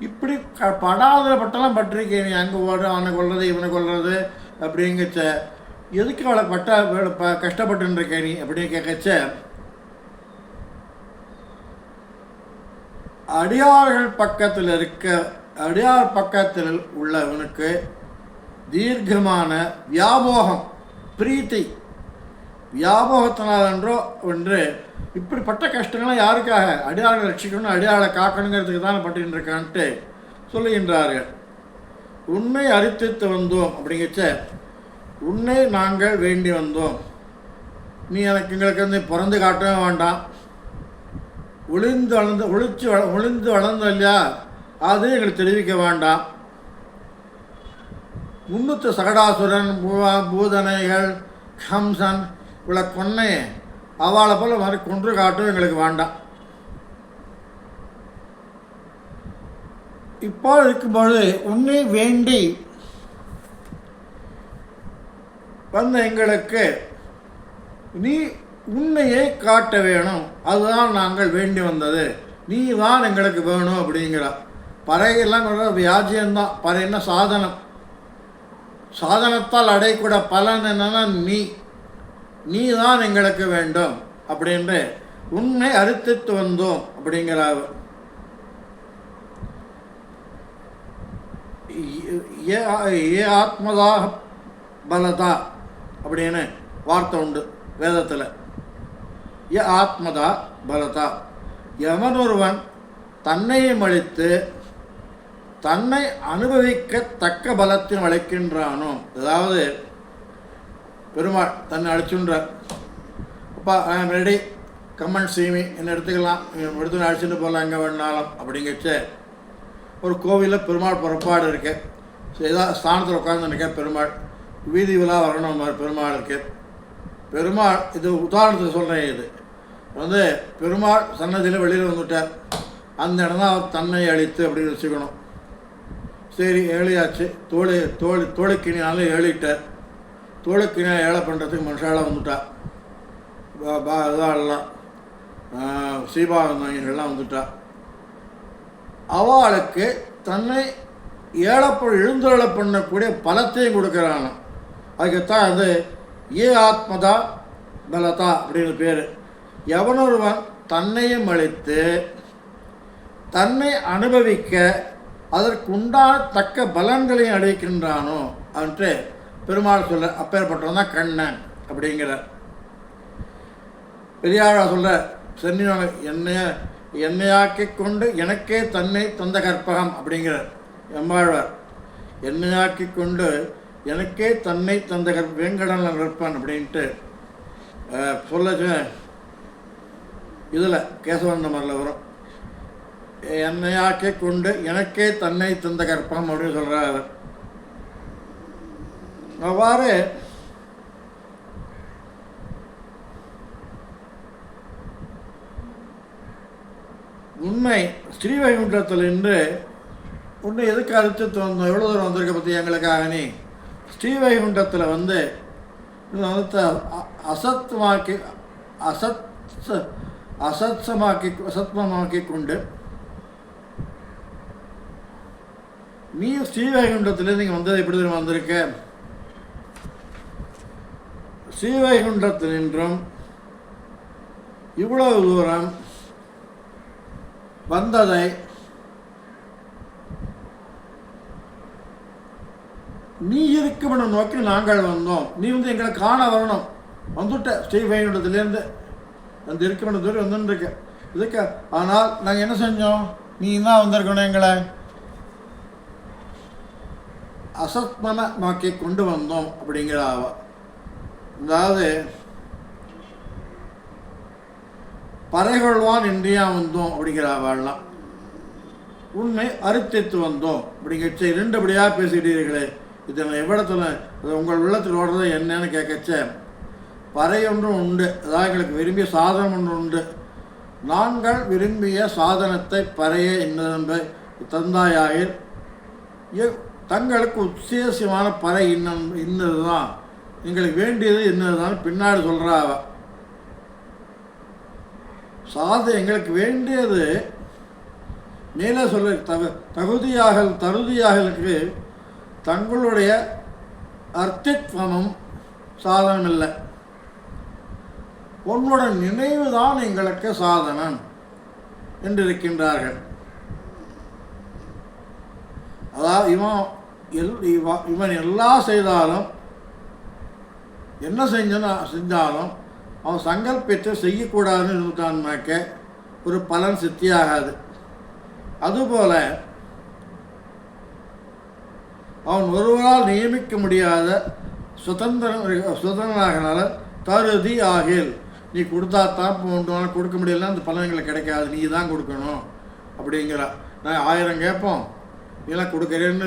இப்படி படாத பட்டெல்லாம் பட்டிருக்கேன். நீ அங்கே ஓடுற, அவனை கொள்வது இவனை கொள்வது அப்படிங்கச்ச எதுக்கு அவளை கஷ்டப்பட்டுருக்க நீ அப்படின்னு கேட்கச்ச, அடியார்கள் பக்கத்தில் அடியார் பக்கத்தில் உள்ளவனுக்கு தீர்க்கமான வியாமோகம், பிரீத்தி, வியாமோகத்தினால் என்று இப்படிப்பட்ட கஷ்டங்கள்லாம் யாருக்காக? அடியார்களை ரட்சிக்கணும், அடியார்களை காக்கணுங்கிறதுக்கு தான் பட்டு இருக்கான்ட்டு சொல்லுகின்றார்கள். உன்னை அரித்து வந்தோம் அப்படிங்கச்ச உன்னை நாங்கள் வேண்டி வந்தோம். நீ எங்களுக்கு பிறந்து காட்டவே வேண்டாம், ஒளிந்து வளர்ந்த இல்லையா அது எங்களுக்கு தெரிவிக்க வேண்டாம். முன்னூற்று சகடாசுரன், பூதனைகள், ஹம்சன் இவ்வளோ கொன்னை அவளை போல் மாதிரி கொன்று காட்டும் எங்களுக்கு வேண்டாம். இப்போ இருக்கும்பொழுது உன்னை வேண்டி வந்த எங்களுக்கு நீ உன்னையே காட்ட வேணும், அதுதான் நாங்கள் வேண்டி வந்தது, நீ தான் எங்களுக்கு வேணும் அப்படிங்கிற. பறையெல்லாம் வியாஜியம்தான். பறை என்ன சாதனம், சாதனத்தால் அடையக்கூட பலன் என்னன்னா நீ தான் எங்களுக்கு வேண்டும் அப்படின்ட்டு உன்னை அறுத்து வந்தோம் அப்படிங்கிறார். ஏ ஆத்மதா பலதா அப்படின்னு வார்த்தை உண்டு வேதத்தில். ஏ ஆத்மதா பலதா, எவன் ஒருவன் தன்னையும் அழித்து தன்னை அனுபவிக்க தக்க பலத்தின் அழைக்கின்றானோ, அதாவது பெருமாள் தன்னை அழைச்சுன்றார். அப்பா ஐ ஆம் ரெடி, கம்மன் சீமி என்ன எடுத்துக்கலாம், எடுத்து அழைச்சிட்டு போகலாம் எங்கே வேணாலும் அப்படிங்கச்ச ஒரு கோவிலில் பெருமாள் புறப்பாடு இருக்கு. ஏதாவது ஸ்தானத்தில் உட்காந்துருக்க பெருமாள் வீதி விழா வரணும் மாதிரி பெருமாள் இருக்கு. பெருமாள் இது உதாரணத்துக்கு சொல்கிறேன். இது பெருமாள் சன்னதியில் வெளியில் வந்துட்டார். அந்த இடம் தான் அவர் தன்னை அழித்து அப்படின்னு வச்சுக்கணும். சரி ஏழியாச்சு, தோளுக்கினாலும் ஏழிட்டார். தோளுக்கினா ஏழை பண்ணுறதுக்கு மனுஷாலாம் வந்துட்டா, இதாலாம் சீபானந்தங்கள்லாம் வந்துட்டா. அவளுக்கு தன்னை எழுந்தருளை பண்ணக்கூடிய பலத்தையும் கொடுக்குறாங்க. அதுக்குத்தான் அது ஏ ஆத்மதா பலதா அப்படின்னு பேர். எவனொருவன் தன்னையும் அழித்து தன்னை அனுபவிக்க அதற்குண்டான தக்க பலன்களையும் அளிக்கின்றானோ என்று பெருமாள் சொல்ல. அப்பேற்பட்டவன் தான் கண்ணன் அப்படிங்கிறார். பெரியாரா சொல்ல சென்னியான என்னையாக்கி கொண்டு எனக்கே தன்னை தந்த கற்பகம் அப்படிங்கிறார் எம்மாழ்வார். என்னையாக்கி கொண்டு எனக்கே தன்னை தந்த வேங்கடன நிற்பான் அப்படின்ட்டு சொல்ல இதில் கேசவந்தமரில் வரும். என்னையாக்கி கொண்டு எனக்கே தன்னை தந்த கற்பகம் அப்படின்னு சொல்கிறார். அவ்வாறு உண்மை ஸ்ரீவைகுண்டத்தில் இன்று உன்னை எதுக்கு அழைச்சிட்டு வந்தோம், எவ்வளோ தூரம் வந்திருக்க பற்றி எங்களுக்காக நீ ஸ்ரீவைகுண்டத்தில் வந்து அசத்மாக்கி அசத்மமாக்கி கொண்டு நீ ஸ்ரீவைகுண்டத்திலேருந்து நீங்கள் வந்தது எப்படி தூரம் வந்திருக்க? ஸ்ரீவைகுண்டத்தினின்றும் இவ்வளவு தூரம் வந்ததை நீ இருக்குமிடம் நோக்கி நாங்கள் வந்தோம். நீ வந்து எங்களை காண வரணும். வந்துட்ட ஸ்ரீவைகுண்டத்திலேருந்து அந்த இருக்குமிடம் தூரம் வந்துட்டுருக்க இதுக்கு. ஆனால் நாங்கள் என்ன செஞ்சோம்? நீ தான் வந்திருக்கணும், எங்களை அசத்மமாக்கி கொண்டு வந்தோம் அப்படிங்கிற அதாவது பறைகொள்வான் இன்றியா வந்தோம் அப்படிங்கிற அவள்லாம் உண்மை அறுத்தித்து வந்தோம் அப்படிங்கச்ச இரண்டுபடியாக பேசிட்டீர்களே, இதை நான் எவ்விடத்தில் அது உங்கள் உள்ளத்தில் ஓடுறது என்னன்னு கேட்கச்ச பறை ஒன்றும் உண்டு, அதாவது எங்களுக்கு விரும்பிய சாதனம் ஒன்று உண்டு. நாங்கள் விரும்பிய சாதனத்தை பறைய இன்னதென்பை தந்தாயாயில் தங்களுக்கு உத்தேசியமான பறை இன்னது தான், எங்களுக்கு வேண்டியது என்னது தான் பின்னாடி சொல்கிறா அவ. எங்களுக்கு வேண்டியது மேலே சொல்ல தகுதியாகலுக்கு தங்களுடைய அர்த்தித்வமும் சாதனம் இல்லை, உன்னோட நினைவு தான் எங்களுக்கு சாதனம் என்றிருக்கின்றார்கள். அதாவது இவன் எல்லாம் செய்தாலும் என்ன செஞ்சாலும் அவன் சங்கல்பத்தை செய்யக்கூடாதுன்னு இருந்துட்டான்னாக்க ஒரு பலன் சித்தியாகாது. அதுபோல் அவன் ஒருவரால் நியமிக்க முடியாத சுதந்திரனாகனால தருதி ஆகில் நீ கொடுத்தா தான் போன்றான கொடுக்க முடியலன்னா அந்த பலன்களை கிடைக்காது, நீ தான் கொடுக்கணும் அப்படிங்கிறா. நான் 1000 கேட்போம், இதெல்லாம் கொடுக்குறேன்னு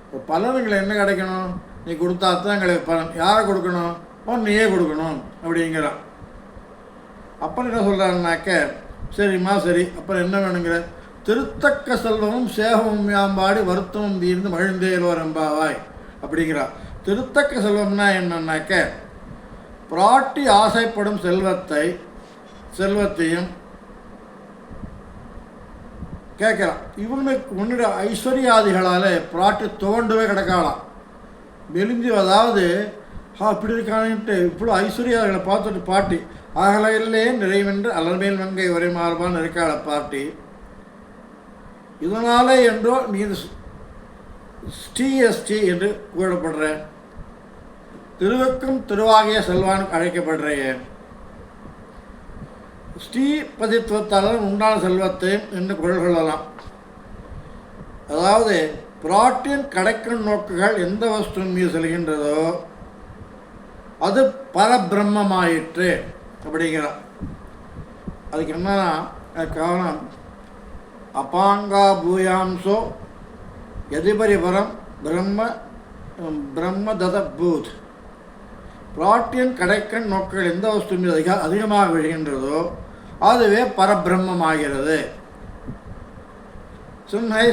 இப்போ பலன்களை என்ன கிடைக்கணும்? நீ கொடுத்தா தான் எங்களுக்கு பலன். யாரை கொடுக்கணும்? நீயே கொடுக்கணும் அப்படிங்கிறான். அப்புறம் என்ன சொல்கிறான்னாக்க சரிம்மா சரி, அப்புறம் என்ன வேணுங்கிற திருத்தக்க செல்வமும் சேகமும் யாம்பாடி வருத்தமும் தீர்ந்து மகிழ்ந்தேலோர் எம்பாவாய் அப்படிங்கிறா. திருத்தக்க செல்வம்னா என்னன்னாக்க பிராட்டி ஆசைப்படும் செல்வத்தையும் கேட்கலாம். இவனுக்கு உன்னுடைய ஐஸ்வர்யாதிகளால் பிராட்டி துவண்டுவே கிடக்கலாம் மெலிஞ்சு, அதாவது இப்படி இருக்கான்ட்டு இவ்வளோ ஐஸ்வர்யாதிகளை பார்த்துட்டு பாட்டி அகலையிலே நிறைவென்று அலர்மேல் மங்கை ஒரே மாறுபான்னு இருக்காள பாட்டி. இதனாலே என்றோ நீ ஸ்ரீஎஸ்டி என்று கூறப்படுற திருவுக்கும் திருவாகிய செல்வான் அழைக்கப்படுறையே. ஸ்ரீபதித்துவத்தால் உண்டான செல்வத்தையும் என்று குரல் கொள்ளலாம். அதாவது பிராட்டின் கடைக்கண் நோக்குகள் எந்த வஸ்துவின் மீது செல்கின்றதோ அது பரபிரம்மமாயிற்று அப்படிங்கிறான். அதுக்கு என்னன்னா காரணம் அபாங்கா பூயாம்சோ எதிபரிபரம் பிரம்ம ததபூத். பிராட்டியின் கடைக்கண் நோக்குகள் எந்த வஸ்து மீது அதிகமாக விழுகின்றதோ அதுவே பரபிரம்மமாகிறது. சிம்ஹை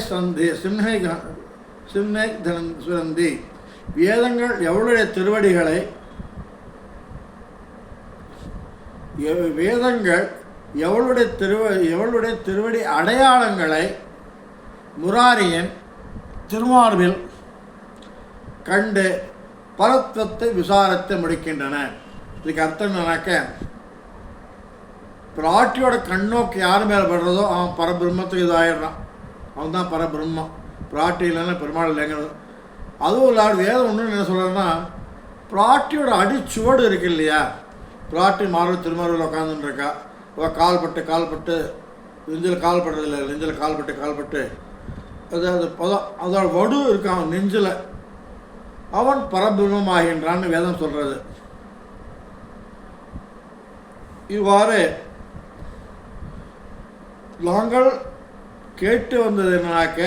சுரந்தி வேதங்கள் எவளுடைய திருவடி அடையாளங்களை முராரியன் திருமார்பில் கண்டு பரத்வத்தை விசாரத்தை முடிக்கின்றன. இதுக்கு அர்த்தம் என்னன்னாக்க பிராட்டியோட கண்ணோக்கு யார் மேலே படுறதோ அவன் பரபிரம்மத்துக்கு இதாகிடுறான், அவன் தான் பரபிரம்மம். பிராட்டி இல்லைன்னா பெருமாள் இல்லைங்கிறது. அதுவும் இல்லாத வேதம் ஒன்று என்ன சொல்கிறேன்னா பிராட்டியோட அடிச்சுவடு இருக்கு இல்லையா, பிராட்டி மார்பு திருமார்பில் உட்காந்துருக்கா, கால்பட்டு நெஞ்சில் கால் படுறதில்லை, நெஞ்சில் கால்பட்டு அதாவது அதோட வடு இருக்கான் நெஞ்சில், அவன் பரபிரமமாகின்றான்னு வேதம் சொல்கிறது. இவ்வாறு நாங்கள் கேட்டு வந்தது என்னன்னாக்க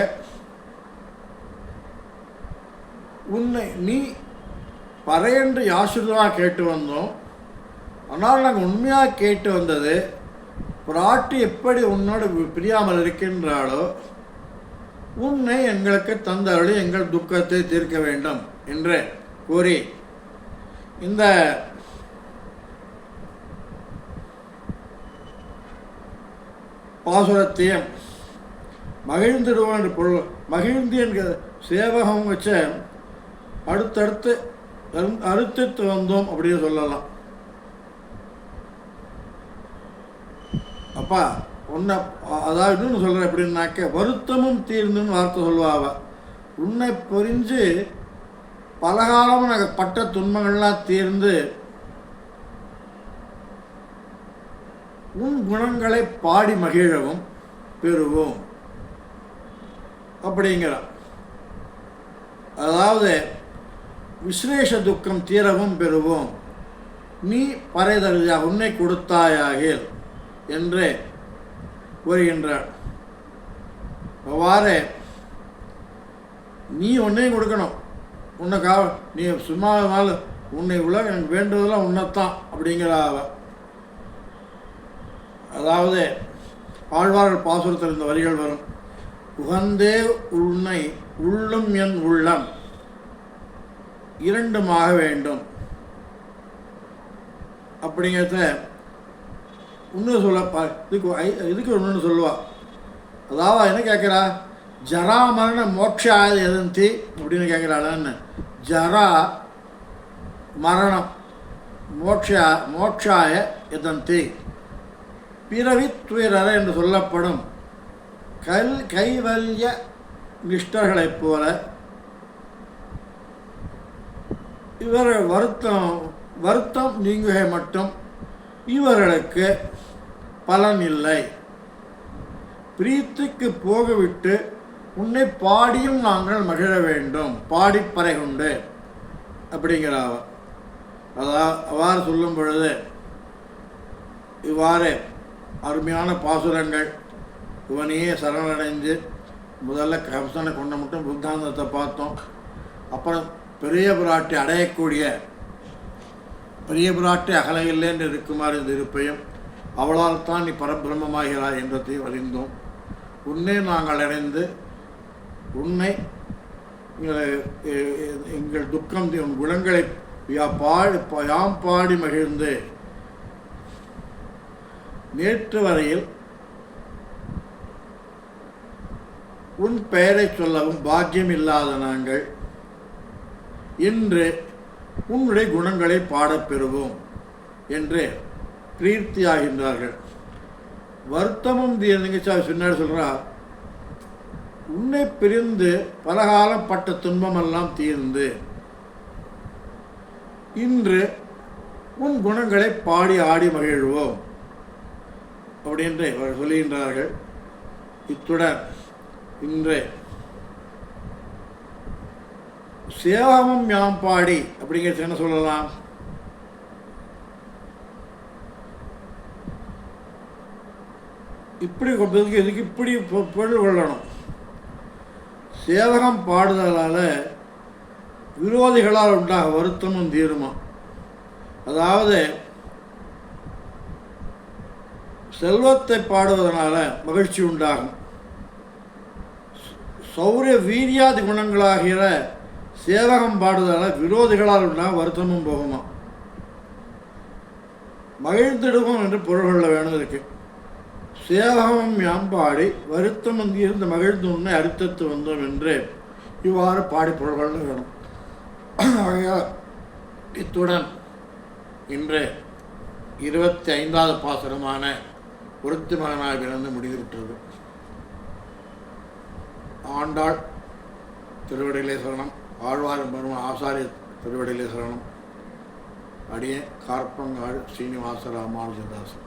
உன்னை நீ பறையென்று யாசுதமாக கேட்டு வந்தோம். ஆனால் நாங்கள் உண்மையாக கேட்டு வந்தது பிராட்டி எப்படி உன்னோடு பிரியாமல் இருக்கின்றாளோ உன்னை எங்களுக்கு தந்தருளி எங்கள் துக்கத்தை தீர்க்க வேண்டும் என்று கூறி இந்த பாசுரத்தையும் மகிழ்ந்திடுவோம் என்று பொருள். மகிழ்ந்து என்கிற சேவகம் வச்ச அடுத்தடுத்து அறுத்துட்டு வந்தோம் அப்படின்னு சொல்லலாம். அப்பா உன்னை அதாவது இன்னொன்று சொல்கிறேன் எப்படின்னாக்க வருத்தமும் தீர்ந்துன்னு வார்த்தை சொல்லுவாவ. உன்னை புரிஞ்சு பலகாலமும் நாங்கள் பட்ட துன்பங்கள்லாம் தீர்ந்து உன் குணங்களை பாடி மகிழவும் பெறுவோம் அப்படிங்கிறான். அதாவது விஸ்லேஷ துக்கம் தீரவும் பெறுவோம், நீ பறைதறியா உன்னை கொடுத்தாயாகில் என்று கூறுகின்றார். அவ்வாறு நீ ஒன்றையும் கொடுக்கணும், உன்னைக்கா நீ சும்மாவால் உன்னை உலக எனக்கு வேண்டுவதெல்லாம் உன்னைத்தான் அப்படிங்கிற. அதாவது ஆழ்வார்கள் பாசுரத்தில் இந்த வரிகள் வரும். உகந்தே உன்னை உள்ளும் என் உள்ளம் இரண்டுமாக வேண்டும் அப்படிங்கிறத இன்னும் சொல்ல இதுக்கு ஒன்று சொல்லுவா. அதாவது என்ன கேட்குறா, ஜரா மரண மோட்சாய எதந்தி அப்படின்னு கேட்குறாளான்னு. ஜரா மரணம் மோட்சாய எதந்தி பிறவி துயரற என்று சொல்லப்படும் கைவல்ய நிஷ்டர்களைப் போல இவர்கள் வருத்தம் நீங்குகை மட்டும் இவர்களுக்கு பலன் இல்லை. பிரீத்திக்கு போகவிட்டு உன்னை பாடியும் நாங்கள் மகிழ வேண்டும், பாடிப்பறை கொண்டு அப்படிங்கிறாவ. அவ்வாறு சொல்லும் பொழுது இவ்வாறு அருமையான பாசுரங்கள். இவனையே சரணடைந்து முதல்ல கம்சனை கொண்ட மட்டும் புத்தாந்தத்தை பார்த்தோம். அப்புறம் பெரிய பிராட்டி அடையக்கூடிய பெரிய பிராட்டி அகலையில்லை என்று இருக்குமாறு இந்த இருப்பையும் அவளால் தான் நீ பரபிரம்மமாகிறாய் என்றதை அறிந்தோம். உன்னை நாங்கள் அடைந்து உன்னை எங்கள் துக்கம் உன் குணங்களை யாம் பாடி மகிழ்ந்து நேற்று வரையில் உன் பெயரை சொல்லவும் பாக்கியம் இல்லாத நாங்கள் இன்று உன்னுடைய குணங்களை பாடப்பெறுவோம் என்று பிரீர்த்தியாகின்றார்கள். வருத்தமும் தீர்ந்துங்க பின்னாடி சொல்கிறா, உன்னை பிரிந்து பலகாலம் பட்ட துன்பமெல்லாம் தீர்ந்து இன்று உன் குணங்களை பாடி ஆடி மகிழ்வோம் அப்படின்று அவர்கள் சொல்லுகின்றார்கள். இத்துடன் இன்று சேவகமும் யாம் பாடி அப்படிங்கிறது என்ன சொல்லலாம்? இப்படி இதுக்கு இப்படி பொருள் கொள்ளணும். சேவகம் பாடுதலால் விரோதிகளால் உண்டாக வருத்தமும் தீருமா. அதாவது செல்வத்தை பாடுவதனால மகிழ்ச்சி உண்டாகும். சௌரிய வீரியாதி குணங்களாகிற சேவகம் பாடுதலால் விரோதிகளால் உண்டாக வருத்தமும் போகுமா. மகிழ்ந்திடுவோம் என்று பொருள் கொள்ள வேணும். இருக்கு சேவகமும் யாம்பாடி வருத்தம் வந்து இருந்து மகிழ்ந்து உன்னை அறுத்தத்து வந்தோம் என்று இவ்வாறு பாடி பொருள் கொள்ள வேணும். ஆகையால் இத்துடன் இன்று 25வது பாசுரமான ஒருத்தி மகனாய் பிறந்து முடிந்துவிட்டது. ஆண்டாள் திருவடியிலே சரணம், ஆழ்வார் பெருமா ஆசாரிய திருவடியிலே சரணம். அடியே கார்பங்காடு ஸ்ரீனிவாச ராமானுஜதாசன்.